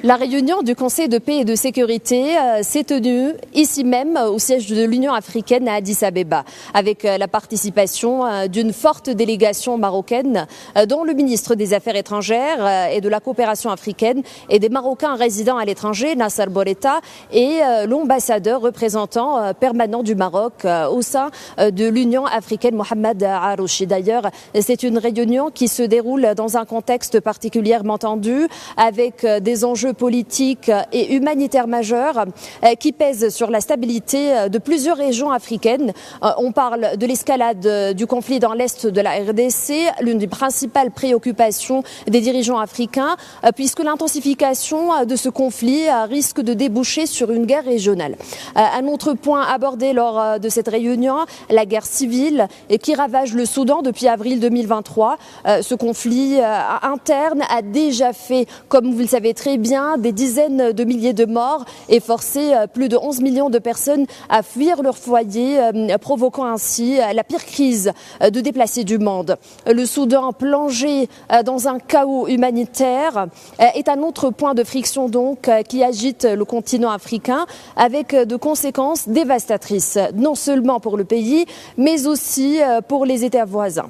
La réunion du Conseil de paix et de sécurité s'est tenue ici même au siège de l'Union africaine à Addis Abeba, avec la participation d'une forte délégation marocaine dont le ministre des Affaires étrangères et de la coopération africaine et des Marocains résidant à l'étranger, Nasser Bourita, et l'ambassadeur représentant permanent du Maroc au sein de l'Union africaine, Mohamed Arouchi. D'ailleurs, c'est une réunion qui se déroule dans un contexte particulièrement tendu, avec des enjeux politiques et humanitaires majeurs qui pèsent sur la stabilité de plusieurs régions africaines. On parle de l'escalade du conflit dans l'est de la RDC, l'une des principales préoccupations des dirigeants africains, puisque l'intensification de ce conflit risque de déboucher sur une guerre régionale. Un autre point abordé lors de cette réunion, la guerre civile qui ravage le Soudan depuis avril 2023. Ce conflit interne a déjà fait, comme vous le savez très bien, des dizaines de milliers de morts et forcé plus de 11 millions de personnes à fuir leur foyer, provoquant ainsi la pire crise de déplacés du monde. Le Soudan, plongé dans un chaos humanitaire, est un autre point de friction donc qui agite le continent africain, avec de conséquences dévastatrices, non seulement pour le pays, mais aussi pour les États voisins.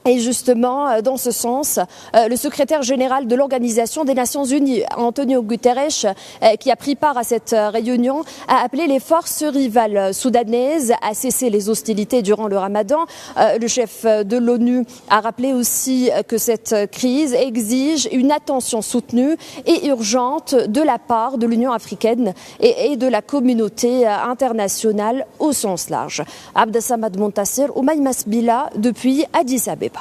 Et justement, dans ce sens, le secrétaire général de l'Organisation des Nations Unies, Antonio Guterres, qui a pris part à cette réunion, a appelé les forces rivales soudanaises à cesser les hostilités durant le Ramadan. Le chef de l'ONU a rappelé aussi que cette crise exige une attention soutenue et urgente de la part de l'Union africaine et de la communauté internationale au sens large. Abdessamad Montassir, Oumaï Masbila, depuis Addis Abeba.